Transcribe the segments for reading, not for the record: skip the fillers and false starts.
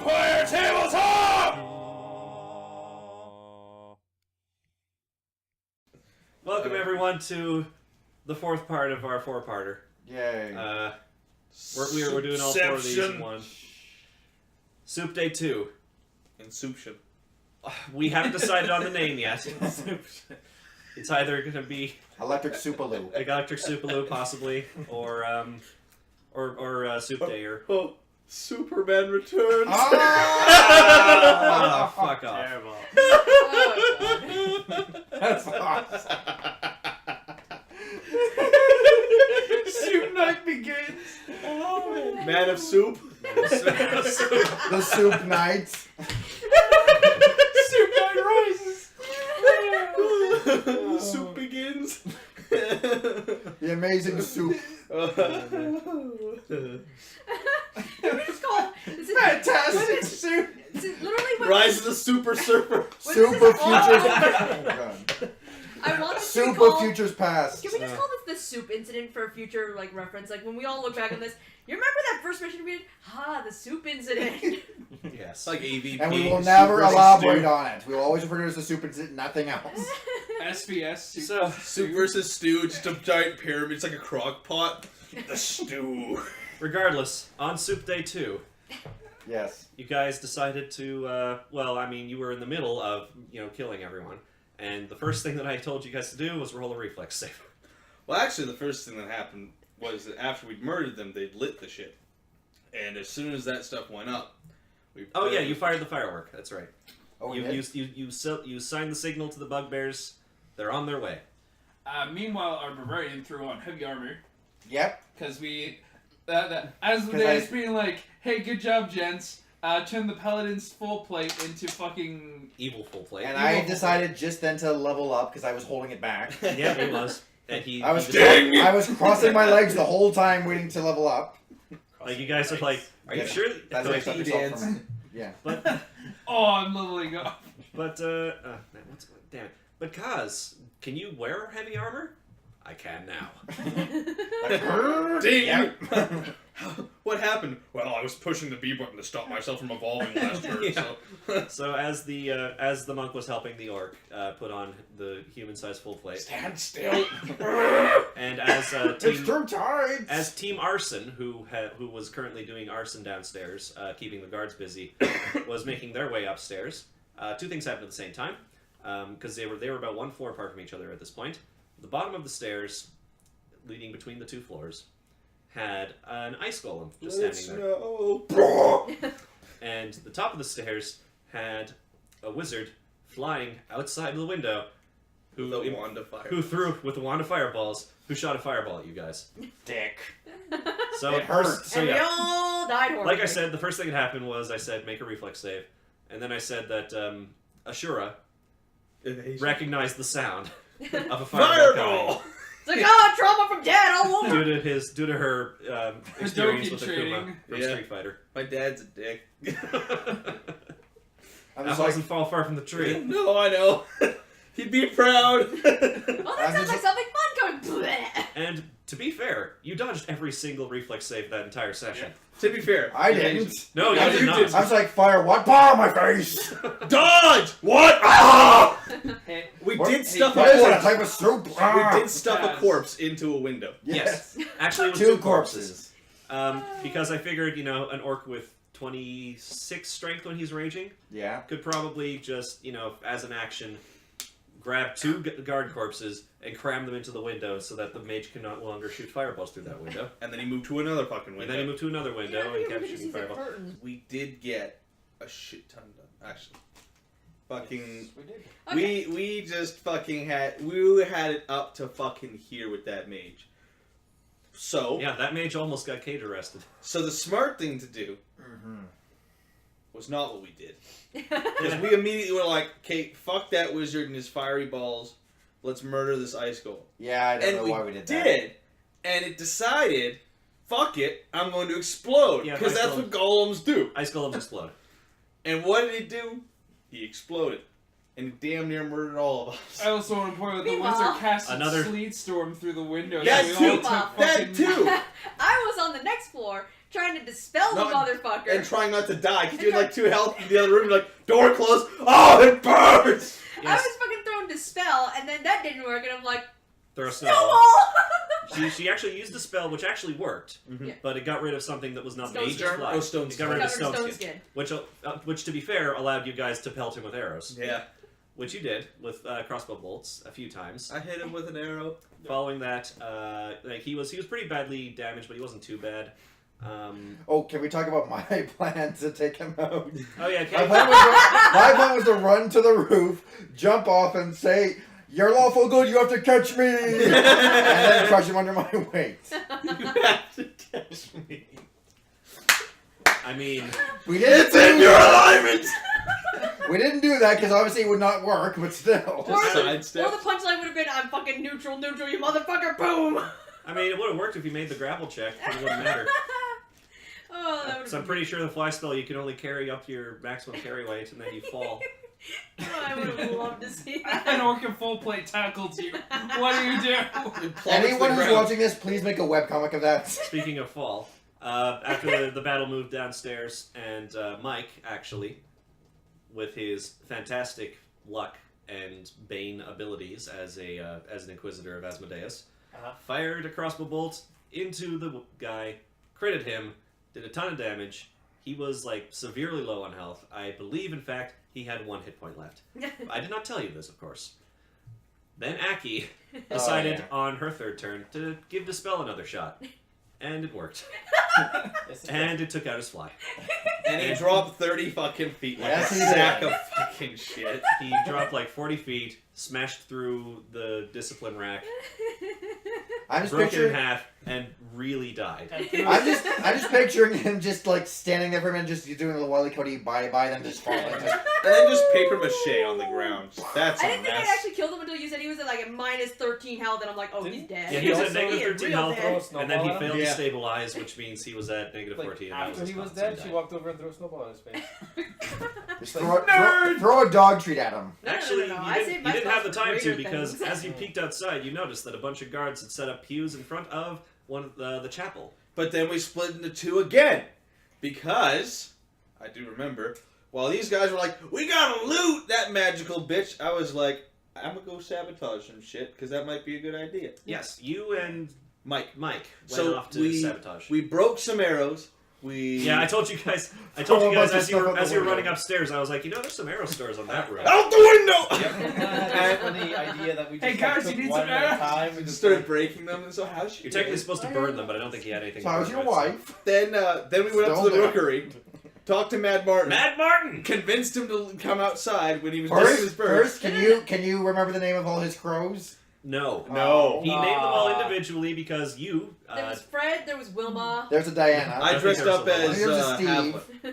Vampire Tabletop! Welcome everyone to the fourth part of our four-parter. Yay. We're doing all four of these in one. Soup Day 2. Inception. We haven't decided on the name yet. It's either going to be Electric Soupaloo. Electric Soupaloo, possibly, or Soup Day, or... Oh, Superman returns! Oh, fuck off. Terrible. That's awesome. Soup night begins! Oh. Man of Soup. The Soup Knights. Soup night rises! Soup begins! The amazing soup. It's called. This is Fantastic soup! This is literally what. Rise of the Super Surfer. Soup of Futures. Oh, God. I want this to Soup be of called. Futures Past. Can we just call this the soup incident for future reference? Like when we all look back on this, you remember that first mission we did? The soup incident. Yes. Like AVP. And we will never elaborate on it. We will always refer to it as the soup incident, nothing else. SBS. Soup versus stew, just a giant pyramid. It's like a crock pot. The stew. Regardless, on Soup Day 2, Yes. you guys decided to, you were in the middle of, killing everyone. And the first thing that I told you guys to do was roll a reflex save. Well, actually, the first thing that happened was that after we'd murdered them, they'd lit the shit. And as soon as that stuff went up, you fired the firework. That's right. Oh, You signed the signal to the bugbears. They're on their way. Meanwhile, our Barbarian threw on heavy armor. Yep. Because we... as the day is being like, hey, good job, gents. Turn the Paladin's full plate into fucking... Evil full plate. And I decided just then to level up because I was holding it back. Yeah, he was. And I was crossing my legs the whole time waiting to level up. Like, you guys are like, are you sure? That's what I stopped yourself from. Yeah. But, I'm leveling up. damn it. But Kaz, can you wear heavy armor? I can now. Damn! What happened? Well, I was pushing the B button to stop myself from evolving last turn, Yeah. so... So as the monk was helping the orc put on the human-sized full plate, Stand still! and as It's too tight! as Team Arson, who was currently doing arson downstairs, keeping the guards busy, was making their way upstairs, two things happened at the same time, because they were about one floor apart from each other at this point. The bottom of the stairs, leading between the two floors, had an ice golem just standing there. And the top of the stairs had a wizard flying outside the window who threw with a wand of fireballs, who shot a fireball at you guys. Dick. So It hurt. So and we yeah, all died horribly. like I said, the first thing that happened was I said make a reflex save, and then I said that Ashura recognized the sound of a fireball. It's like, trauma from dad all over. due to her experience with training. Akuma from Street Fighter. My dad's a dick. I'm That just like, wasn't far from the tree. No, I know. He'd be proud. Oh, that sounds like something fun going. Bleh. And to be fair, you dodged every single reflex save that entire session. To be fair, I didn't. No, Yeah, you did you not. did. I was like, fire what? Bah, my face! dodge! What? Ah! Hey, We What? did stuff What a is that, a corpse. type of soup? We Ah. did stuff a corpse into a window. Yes. Actually, it was Two two corpses. corpses. Because I figured, an orc with 26 strength when he's raging Yeah. could probably just, as an action, grab two guard corpses and cram them into the window so that the mage can no longer shoot fireballs through that window. And then he moved to another fucking window. And then he moved to another window and kept shooting fireballs. We did get a shit ton done, actually. Fucking... we did. Okay. We just fucking had it up to fucking here with that mage. So... Yeah, that mage almost got Kage arrested. So the smart thing to do Mm-hmm. was not what we did. Because we immediately were like, okay, fuck that wizard and his fiery balls. Let's murder this ice golem. Yeah, I don't And know we why we did that. did. And it decided, fuck it, I'm going to explode. Yeah, Because ice that's golem. what golems do. Ice golems explode. And what did he do? He exploded. And he damn near murdered all of us. I also want to point out the Meanwhile- wizard casted Another- sleet storm through the window. That so we too! all took That fucking- too! I was on the next floor, trying to dispel the motherfucker. And trying not to die, because you had like 2 health in the other room, you're like, door closed, oh, it burns! I was fucking throwing Dispel, and then that didn't work, and I'm like, Throw a snowball! She actually used the spell, which actually worked, but it got rid of something that was not Stone mage skin. fly. Oh, stone It skin. got rid of Stone stone skin. skin, which, to be fair, allowed you guys to pelt him with arrows. Yeah. Which you did with crossbow bolts a few times. I hit him with an arrow. Following that, like he was pretty badly damaged, but he wasn't too bad. Oh, can we talk about my plan to take him out? Oh yeah, My plan was to run to the roof, jump off, and say, "You're lawful good. You have to catch me," and then crush him under my weight. You have to catch me. I mean, It's in your alignment! We didn't do that because obviously it would not work, but still. Just Or sidestep. the punchline would have been, I'm fucking neutral, you motherfucker, boom! I mean, it would have worked if you made the grapple check. It wouldn't matter. Oh, that would So I'm pretty sure the fly spell you can only carry up to your maximum carry weight and then you fall. Oh, I would have loved to see that. An orc in full plate tackles you. What do you do? It plummets Anyone the who's ground. watching this, please make a webcomic of that. Speaking of fall, after the battle moved downstairs, and Mike, actually, with his fantastic luck and bane abilities as an Inquisitor of Asmodeus, fired a crossbow bolt into the guy, critted him, did a ton of damage. He was like severely low on health. I believe, in fact, he had 1 hit point left. I did not tell you this, of course. Then Aki decided on her 3rd turn to give Dispel another shot. And it worked. And it took out his fly. And he dropped 30 fucking feet like Yes, a he sack did. of fucking shit. He dropped like 40 feet, smashed through the discipline rack, I'm just broke it in picturing. half, and really died. I'm just picturing him just like standing there for a minute, just doing a little Wile E. Cody bye, then just falling. And then just paper mache on the ground. That's I a didn't think I'd mess. actually killed him until you said he was at like a minus 13 health, and I'm like, oh, he's dead. Yeah, he was at also- negative He is 13 real health, dead. and then he Snowball at him? failed to Yeah. stabilize, which means he was at negative Like, 14. And that after was he his was con, so he dead, she died. walked over and threw a snowball in his face. Just Like, throw a dog treat at him. No, Actually, no. you I didn't, saved you my didn't have the spells for time to greater because things. as you peeked outside, you noticed that a bunch of guards had set up pews in front of one of the chapel. But then we split into 2 again. Because, I do remember, while these guys were like, we gotta loot that magical bitch, I was like, I'm gonna go sabotage some shit, because that might be a good idea. Yes, you and Mike. went So off to we- sabotage. We broke some arrows. Yeah, I told you guys. I Throw told a you guys bunch of as you were stuff out the window. running upstairs. I was like, there's some arrow stores on that room. Out the window! That's funny idea that we just Hey, guys, took you need one some at a arrows? time We and just started breaking them, and so how's she? You're technically supposed to burn them, but I don't think he had anything. So to how's burn your with, so- wife? Then we went up to Still the there. rookery, talked to Mad Martin, Mad Martin. convinced him to come outside when he was doing his First, bird. can you remember the name of all his crows? No. No. He named them all individually because you. There was Fred, there was Wilma. There's a Diana. I I dressed think up there's a as Here's a Steve.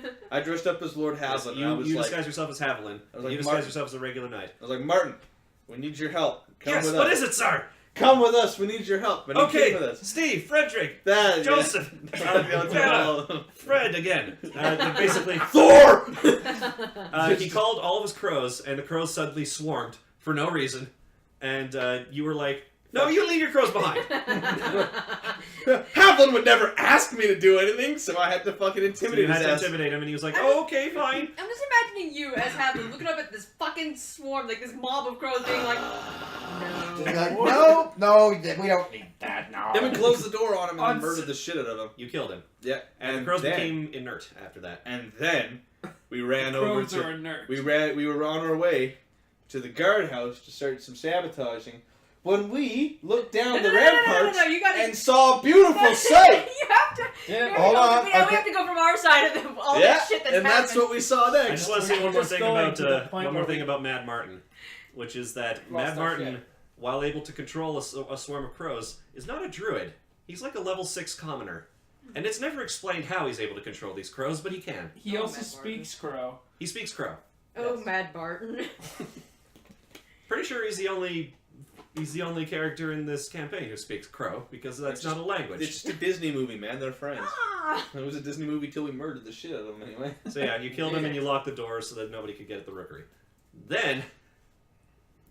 Havlin. I dressed up as Lord Havlin. and I was you like, disguise yourself as Haviland. I was like, You disguise Martin. yourself as a regular knight. I was like, Martin, we need your help. Come Yes. with What us. is it, sir? Come with us. We need your help. And he Okay. came with us. Steve, Frederick, That, Joseph, yeah. Fred again. Basically, Thor. he called all of his crows, and the crows suddenly swarmed for no reason. And you were like, "No, you leave your crows behind." Havlin would never ask me to do anything, so I had to fucking So you intimidate had his to ass. intimidate him, and he was like, "Oh, okay, fine." I'm just imagining you as having looking up at this fucking swarm, like this mob of crows, being like, Just be no. like, no, we don't need that now. Then we closed the door on him and On murdered the shit out of him. You killed him, Yeah, and the crows became inert after that. And then we ran over Crows are to. inert. We were on our way to the guardhouse to start some sabotaging. When we looked down the ramparts You gotta, and saw a beautiful sight. you have to. Yeah. Here Hold we go. on, We okay. have to go from our side of the, all Yeah, this shit that's and that's happened. what we saw I next. just want to say one more Just thing going about to the point where we- about Mad Martin, which is that Lost Mad our Martin, shit. while able to control a swarm of crows, is not a druid. He's like a level 6 commoner, and it's never explained how he's able to control these crows, but he can. He Oh, also Matt speaks crow. He speaks crow. Oh, Yes. Mad Barton. Pretty sure he's the only character in this campaign who speaks crow because that's not a language. It's just a Disney movie, man. They're friends. Ah! It was a Disney movie till we murdered the shit out of them anyway. So yeah, you killed him and you locked the door so that nobody could get at the rookery. Then,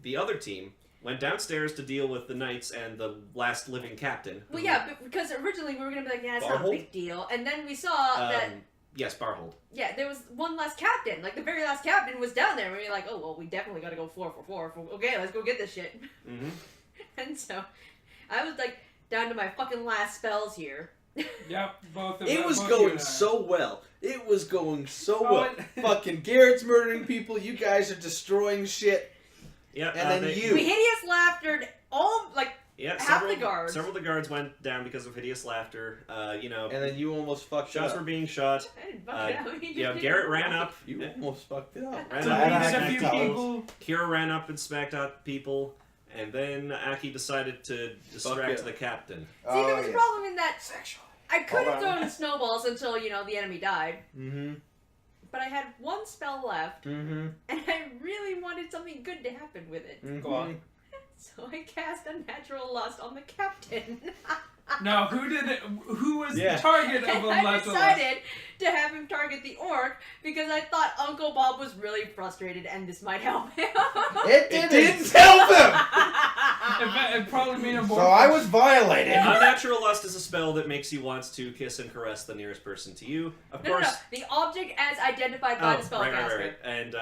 the other team went downstairs to deal with the knights and the last living captain. Well, yeah, because originally we were gonna be like, yeah, it's not a Barhold? big deal, and then we saw that. Yes, Barhold. Yeah, there was one last captain. Like, the very last captain was down there. And we were like, oh, well, we definitely gotta go 4 for 4. Okay, let's go get this shit. Mm-hmm. And so, I was, like, down to my fucking last spells here. Yep, both of It them. was both you going and I. so well. It was going so Oh, well. Fucking Garrett's murdering people. You guys are destroying shit. Yeah, And then you. We hideous laughtered all, like, Yeah, half the guards. Several of the guards went down because of hideous laughter. You know, And then you almost fucked shots it were up. being shot. I didn't fuck it up. You know, Garrett ran up. You almost fucked it up. Ran Glad up I and Deleted a had few that people. Kyra ran up and smacked out people, and then Aki decided to distract yeah. the captain. See, there was a yes. problem in that Sexually. I could have Hold on. thrown snowballs until, you know, the enemy died. Mm-hmm. But I had one spell left, Mm-hmm. and I really wanted something good to happen with it. Go on. So I cast Unnatural Lust on the captain. Now, who did it? Who was Yeah. the target of And a I Lust? decided to have him target the orc because I thought Uncle Bob was really frustrated and this might help him. It It didn't. didn't help him! It probably made him more. So I was violated. Unnatural lust is a spell that makes you want to kiss and caress the nearest person to you. Of No, no, no. course. The object as identified by the spellcaster. Right. And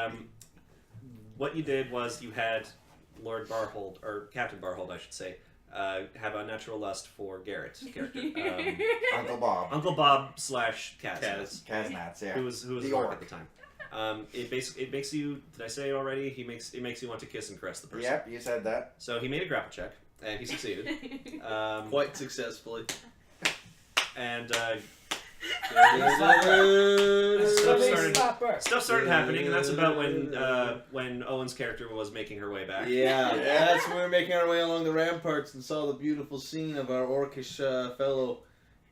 what you did was you had Lord Barhold, or Captain Barhold, I should say, have unnatural lust for Garrett's character. Uncle Bob. Uncle Bob / Kaznatz, Kaznatz, yeah. who was The the orc orc. at the time. It makes you. Did I say it already? It makes you want to kiss and caress the person. Yep, you said that. So he made a grapple check, and he succeeded. Quite successfully. And Slapper. stuff started happening, and that's about when Owen's character was making her way back. Yeah, that's when we were making our way along the ramparts and saw the beautiful scene of our orcish fellow.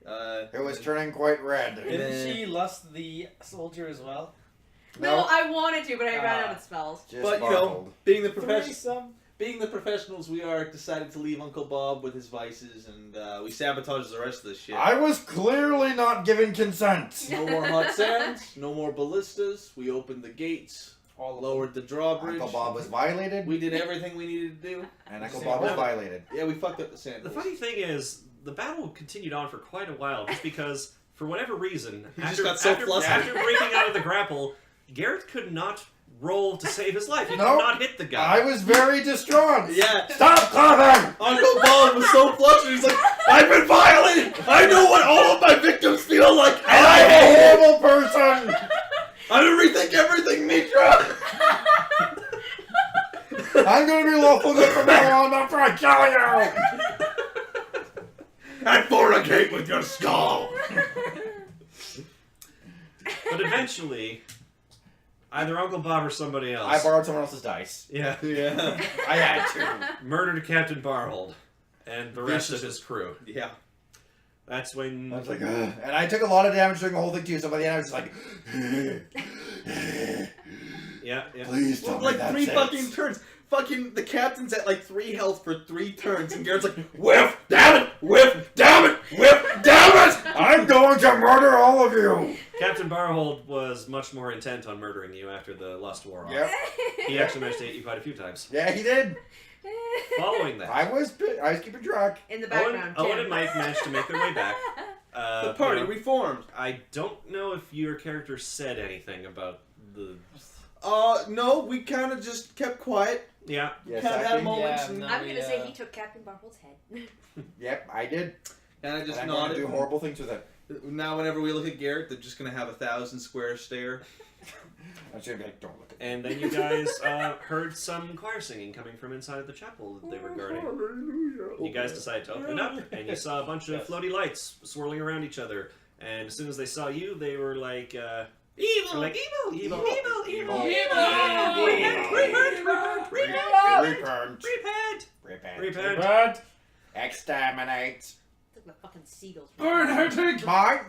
It was turning quite red. Didn't she lust the soldier as well? No, I wanted to, but I ran out of spells. Just But, you know, barbled. being the Threesome. being the professionals we are, decided to leave Uncle Bob with his vices, and we sabotaged the rest of this shit. I was clearly not given consent. No more hot sands, no more ballistas. We opened the gates, lowered the drawbridge. Uncle Bob was violated, We did everything we needed to do. and Uncle Bob was Well, violated. Yeah, we fucked up the sand. The funny thing is, the battle continued on for quite a while, just because, for whatever reason, He just got so flustered. after breaking out of the grapple, Garrett could not roll to save his life. He Nope. could not hit the guy. I was very distraught. Yeah, Stop coughing! Uncle Bob was so flustered. He's like, "I've been violated. I know what all of my victims feel like, and I'm I a hate it. horrible person! I'm gonna rethink everything, Mitra." I'm gonna be lawful good from now on after I kill you! And fornicate with your skull. But eventually, either Uncle Bob or somebody else I borrowed someone else's dice. yeah, Yeah, I had to. murdered Captain Barhold and the rest of his crew. yeah. That's when I was like, ugh. And I took a lot of damage during the whole thing too, so by the end I was just like, yeah. please tell me Like that's 3 it. fucking turns. Fucking the captain's at like 3 health for 3 turns, and Garrett's like, "Whiff, damn it! Whiff, damn it! Whiff, damn it!" I'm going to murder all of you! Captain Barhold was much more intent on murdering you after the lust wore off. Yep. He actually managed to hit you quite a few times. Yeah, he did. Following that, I was keeping track. In the Owen, background, Owen Tim. and Mike managed to make their way back. The party you know, reformed. I don't know if your character said anything about the. No, we kind of just kept quiet. Yeah. Yes, Kind of had actually. moments, Yeah, and no. I'm gonna say he took Captain Barhold's head. Yep, I did. I And just I'm going to nodded. do horrible things with it. Now, whenever we look at Garrett, they're just gonna have a 1,000-square stare. I'm just going to be like, don't look at me. And then you guys heard some choir singing coming from inside the chapel that they were guarding. You guys decided to open up, and you saw a bunch of Yes. floaty lights swirling around each other. And as soon as they saw you, they were like, Evil! they're like evil, evil, evil, evil, Evil! repent, Repent. repent. But Exterminate. It's like the fucking seagulls. Burn heretic! Mine.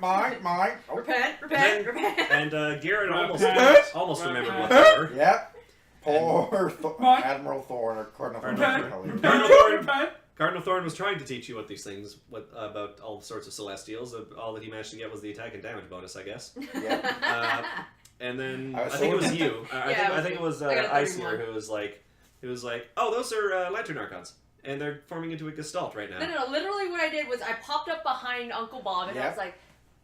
Oh, Repent, Then- repent. And Garrett Repent. almost remembered what Repent. they were. Yep. Poor Mine. Admiral Thorne or Cardinal Thorne. Repent. Repent. Cardinal Repent! Thorne. Repent! Cardinal Thorne was trying to teach you what these things, about all sorts of celestials. All that he managed to get was the attack and damage bonus, I guess. And then I I, was think it so- was you. I Yeah, think it was I got a Aisir 31. who was like, It was like, oh, those are Lantern Archons. And they're forming into a Gestalt right now. No. Literally, what I did was I popped up behind Uncle Bob and I Yep. was like,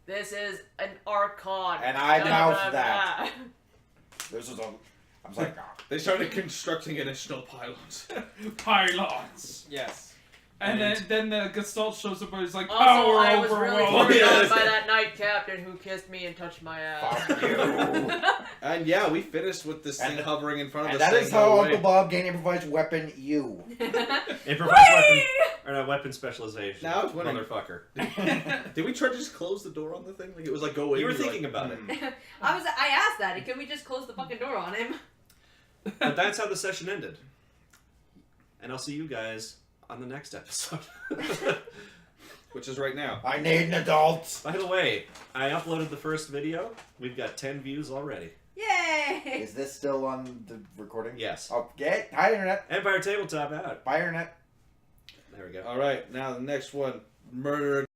"This is an Archon." And I Blah, announced blah, that. blah. This was a. I was like, oh. They started constructing additional pylons. Pylons. Yes. And then the Gestalt shows up and he's like, Also, power I was over really world. turned on yes. by that knight captain who kissed me and touched my ass. Fuck you. And yeah, we finished with this thing And- hovering in front of And us. that is saying, how "No Uncle way." Bob gained improvised weapon U. Improvised weapon, or no, weapon specialization. Now it's winning. Motherfucker. Did we try to just close the door on the thing? Like it was like go away. You were and you're thinking like, about it. I asked that. Can we just close the fucking door on him? But that's how the session ended. And I'll see you guys on the next episode. Which is right now. I need an adult. By the way, I uploaded the first video. We've got 10 views already. Yay! Is this still on the recording? Yes. Okay. Hi, Internet. Empire Tabletop out. Bye, Internet. There we go. All right, now the next one, Murder